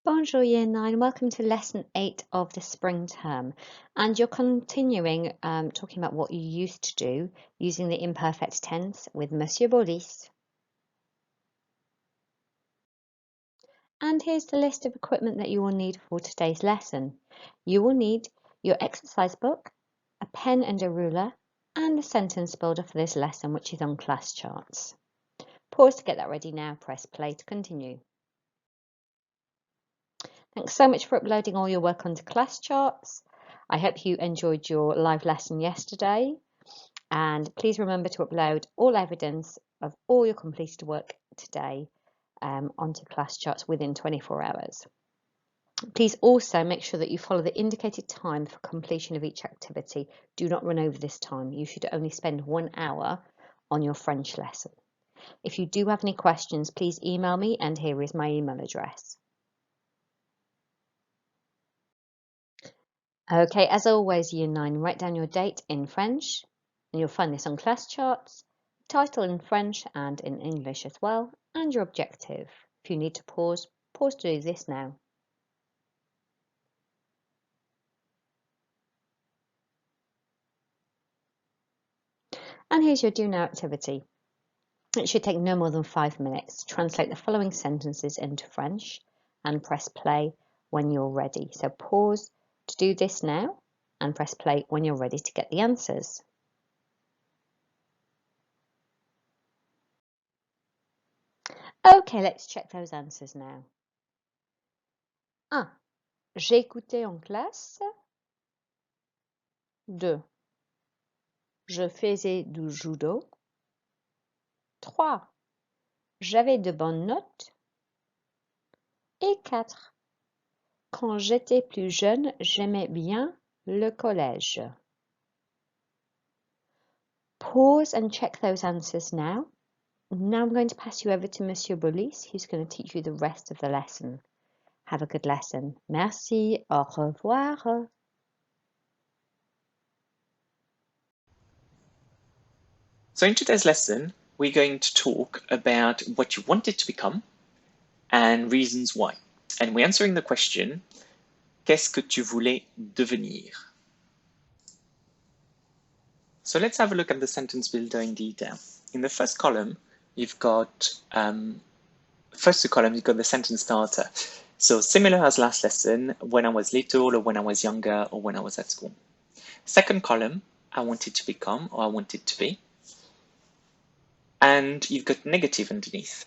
Bonjour Year 9, welcome to Lesson 8 of the spring term, and you're continuing talking about what you used to do using the imperfect tense with Monsieur Bolis. And here's the list of equipment that you will need for today's lesson. You will need your exercise book, a pen and a ruler, and the sentence builder for this lesson, which is on class charts. Pause to get that ready now, press play to continue. Thanks so much for uploading all your work onto class charts. I hope you enjoyed your live lesson yesterday, and please remember to upload all evidence of all your completed work today onto class charts within 24 hours. Please also make sure that you follow the indicated time for completion of each activity. Do not run over this time. You should only spend 1 hour on your French lesson. If you do have any questions, please email me, and here is my email address. Okay, as always, Year 9, write down your date in French, and you'll find this on class charts, title in French and in English as well, and your objective. If you need to pause to do this now. And here's your do now activity. It should take no more than 5 minutes. Translate the following sentences into French and press play when you're ready. So pause to do this now and press play when you're ready to get the answers. Okay, let's check those answers now. 1. J'écoutais en classe. 2. Je faisais du judo. 3. J'avais de bonnes notes. Et 4. Quand j'étais plus jeune, j'aimais bien le collège. Pause and check those answers now. Now I'm going to pass you over to Monsieur Bolis, who's going to teach you the rest of the lesson. Have a good lesson. Merci. Au revoir. So in today's lesson, we're going to talk about what you wanted to become and reasons why. And we're answering the question, qu'est-ce que tu voulais devenir? So let's have a look at the sentence builder in detail. In the first column, you've got, first two columns, you've got the sentence starter. So similar as last lesson, when I was little or when I was younger or when I was at school. Second column, I wanted to become or I wanted to be. And you've got negative underneath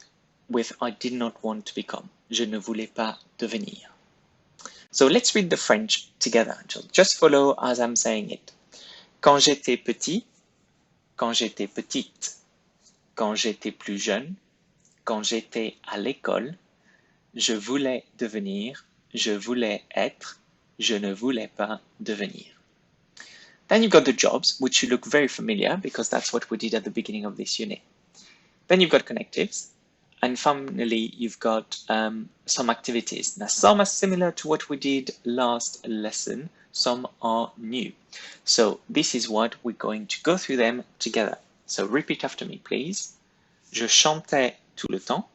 with I did not want to become. Je ne voulais pas devenir. So let's read the French together. Just follow as I'm saying it. Quand j'étais petit, quand j'étais petite, quand j'étais plus jeune, quand j'étais à l'école, je voulais devenir, je voulais être, je ne voulais pas devenir. Then you've got the jobs, which should look very familiar because that's what we did at the beginning of this unit. Then you've got connectives, and finally you've got some activities. Now some are similar to what we did last lesson, some are new. So this is what we're going to go through them together. So repeat after me, please. Je chantais tout le temps.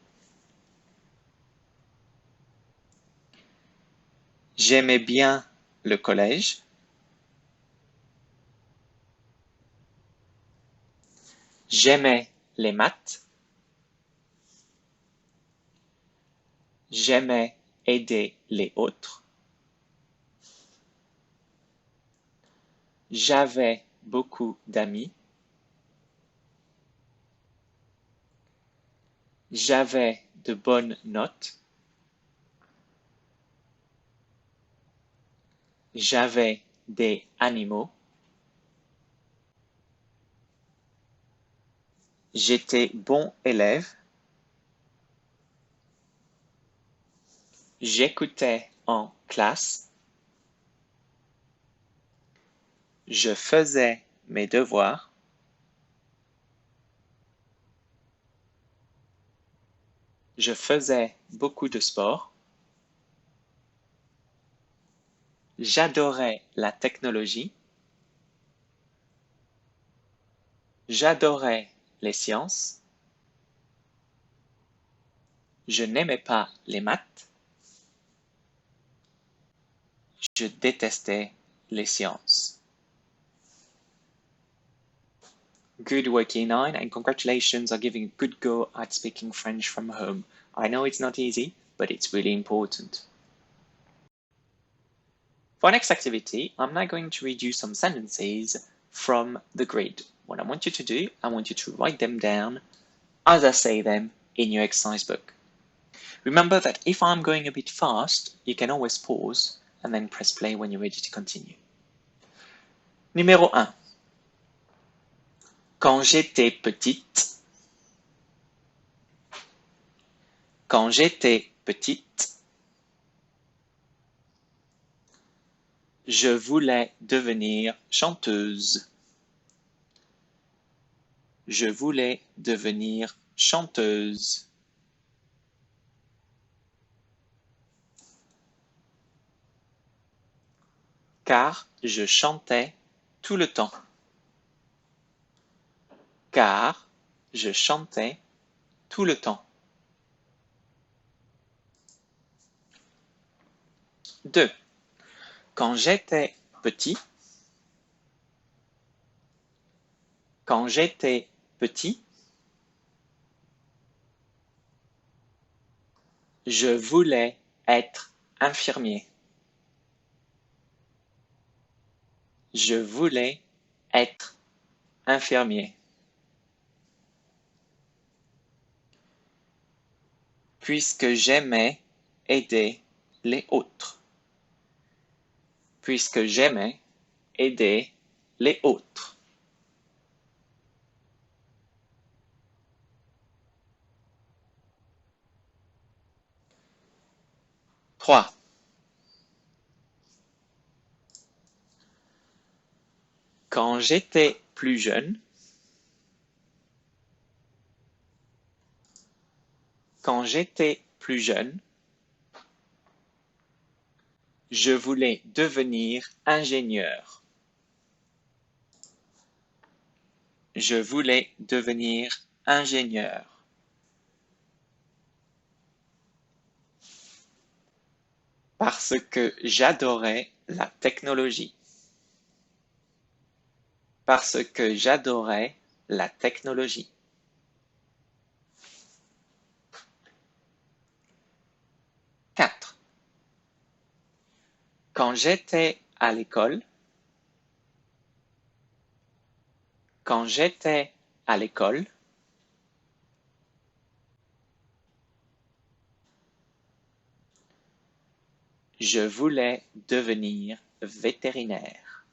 J'aimais bien le collège. J'aimais les maths. J'aimais aider les autres. J'avais beaucoup d'amis. J'avais de bonnes notes. J'avais des animaux. J'étais bon élève. J'écoutais en classe. Je faisais mes devoirs. Je faisais beaucoup de sport. J'adorais la technologie. J'adorais les sciences. Je n'aimais pas les maths. Je détestais les sciences. Good work, Year 9, and congratulations on giving a good go at speaking French from home. I know it's not easy, but it's really important. For our next activity, I'm now going to read you some sentences from the grid. What I want you to do, I want you to write them down as I say them in your exercise book. Remember that if I'm going a bit fast, you can always pause and then press play when you're ready to continue. Numéro 1. Quand j'étais petite, je voulais devenir chanteuse. Je voulais devenir chanteuse. Car je chantais tout le temps. Car je chantais tout le temps. 2. Quand j'étais petit, je voulais être infirmier. Je voulais être infirmier. Puisque j'aimais aider les autres. Puisque j'aimais aider les autres. Trois. Quand j'étais plus jeune, je voulais devenir ingénieur. Je voulais devenir ingénieur. Parce que j'adorais la technologie. Parce que j'adorais la technologie. 4. Quand j'étais à l'école, je voulais devenir vétérinaire.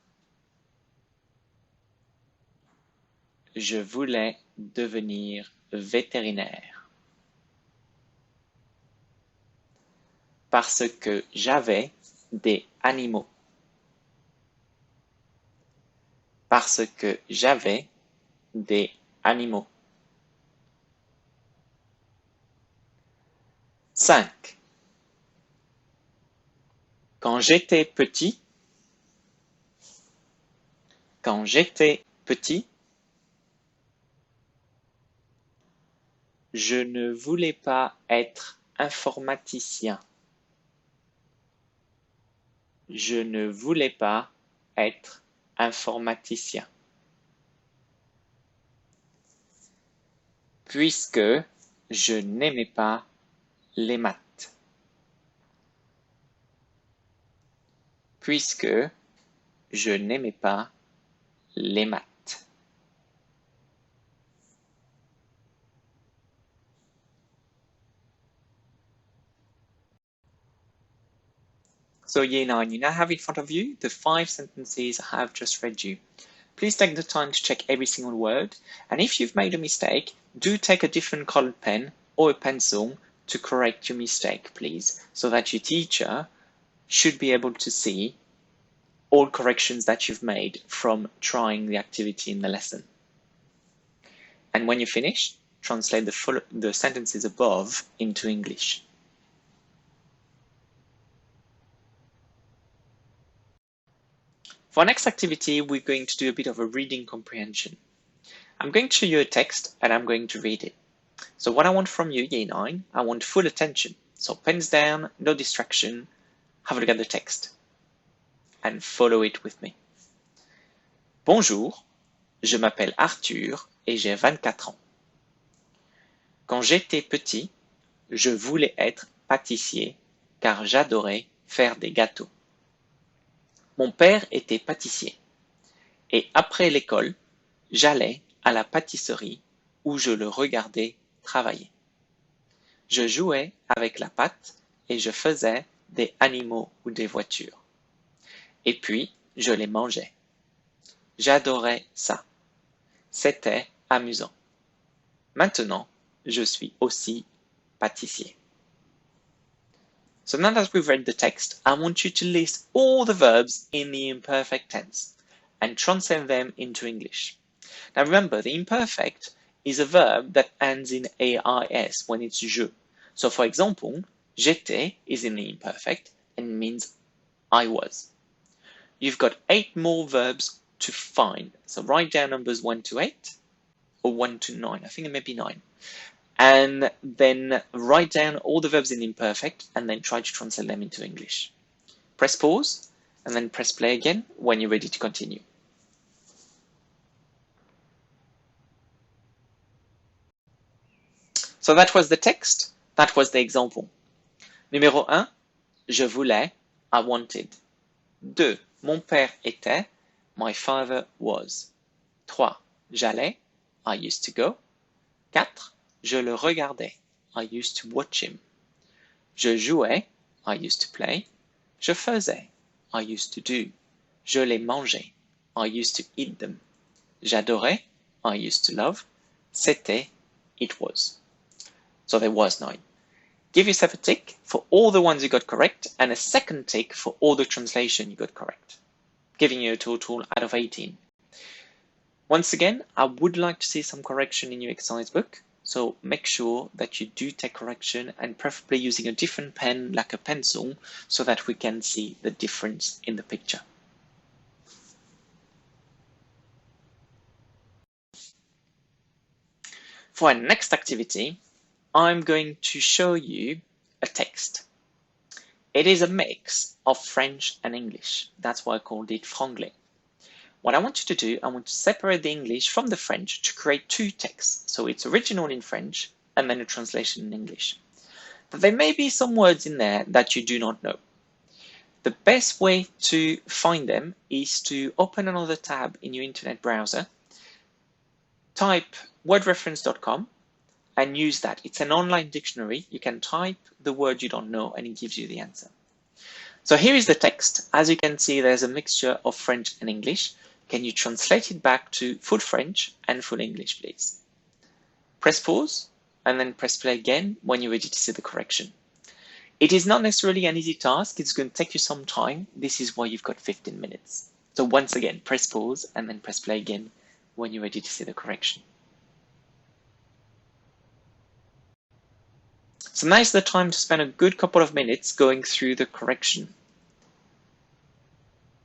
Je voulais devenir vétérinaire. Parce que j'avais des animaux. Parce que j'avais des animaux. 5. Quand j'étais petit, je ne voulais pas être informaticien. Je ne voulais pas être informaticien. Puisque je n'aimais pas les maths. Puisque je n'aimais pas les maths. So Year 9, you now have in front of you the 5 sentences I have just read you. Please take the time to check every single word, and if you've made a mistake, do take a different colored pen or a pencil to correct your mistake, please, so that your teacher should be able to see all corrections that you've made from trying the activity in the lesson. And when you finish, translate the sentences above into English. For our next activity, we're going to do a bit of a reading comprehension. I'm going to show you a text and I'm going to read it. So what I want from you, Year 9, I want full attention. So pens down, no distraction, have a look at the text. and follow it with me. Bonjour, je m'appelle Arthur et j'ai 24 ans. Quand j'étais petit, je voulais être pâtissier car j'adorais faire des gâteaux. Mon père était pâtissier et après l'école, j'allais à la pâtisserie où je le regardais travailler. Je jouais avec la pâte et je faisais des animaux ou des voitures. Et puis, je les mangeais. J'adorais ça. C'était amusant. Maintenant, je suis aussi pâtissier. So now that we've read the text, I want you to list all the verbs in the imperfect tense and translate them into English. Now remember, the imperfect is a verb that ends in AIS when it's je. So for example, j'étais is in the imperfect and means I was. You've got 8 more verbs to find. So write down numbers 1 to 8 or 1 to 9. I think it may be 9. And then write down all the verbs in imperfect and then try to translate them into English. Press pause and then press play again when you're ready to continue. So that was the text, that was the example. Numéro 1, je voulais, I wanted. 2, mon père était, my father was. 3, j'allais, I used to go. 4, je le regardais, I used to watch him. Je jouais, I used to play. Je faisais, I used to do. Je les mangeais, I used to eat them. J'adorais, I used to love. C'était, it was. So there was 9. Give yourself a tick for all the ones you got correct and a second tick for all the translation you got correct, giving you a total out of 18. Once again, I would like to see some correction in your exercise book, so make sure that you do take correction and preferably using a different pen like a pencil so that we can see the difference in the picture. For our next activity, I'm going to show you a text. It is a mix of French and English. That's why I called it franglais. What I want you to do, I want to separate the English from the French to create 2 texts. So it's original in French and then a translation in English. But there may be some words in there that you do not know. The best way to find them is to open another tab in your internet browser, type wordreference.com, and use that. It's an online dictionary. You can type the word you don't know and it gives you the answer. So here is the text. As you can see, there's a mixture of French and English. Can you translate it back to full French and full English, please? Press pause and then press play again when you're ready to see the correction. It is not necessarily an easy task. It's going to take you some time. This is why you've got 15 minutes. So once again, press pause and then press play again when you're ready to see the correction. So now is the time to spend a good couple of minutes going through the correction.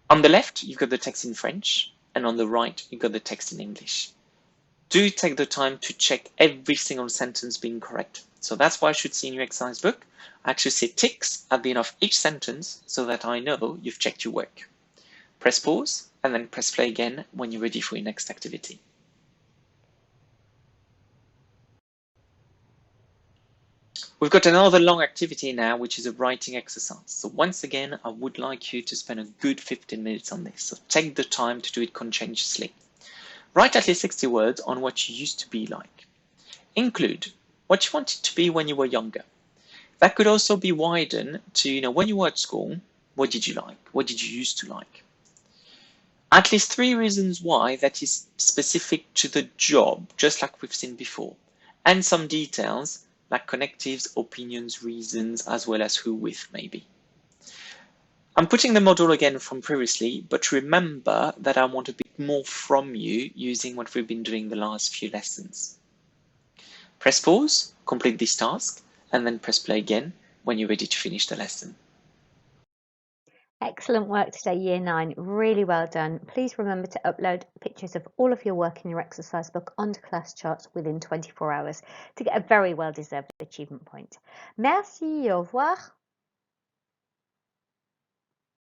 On the left, you've got the text in French, and on the right, you've got the text in English. Do take the time to check every single sentence being correct. So that's why I should see in your exercise book. I actually see ticks at the end of each sentence so that I know you've checked your work. Press pause, and then press play again when you're ready for your next activity. We've got another long activity now, which is a writing exercise. So once again, I would like you to spend a good 15 minutes on this. So take the time to do it conscientiously. Write at least 60 words on what you used to be like. Include what you wanted to be when you were younger. That could also be widened to, when you were at school, what did you like? What did you used to like? At least 3 reasons why that is specific to the job, just like we've seen before. And some details like connectives, opinions, reasons, as well as who with maybe. I'm putting the model again from previously, but remember that I want a bit more from you using what we've been doing the last few lessons. Press pause, complete this task, and then press play again when you're ready to finish the lesson. Excellent work today, Year 9. Really well done. Please remember to upload pictures of all of your work in your exercise book onto class charts within 24 hours to get a very well-deserved achievement point. Merci, au revoir.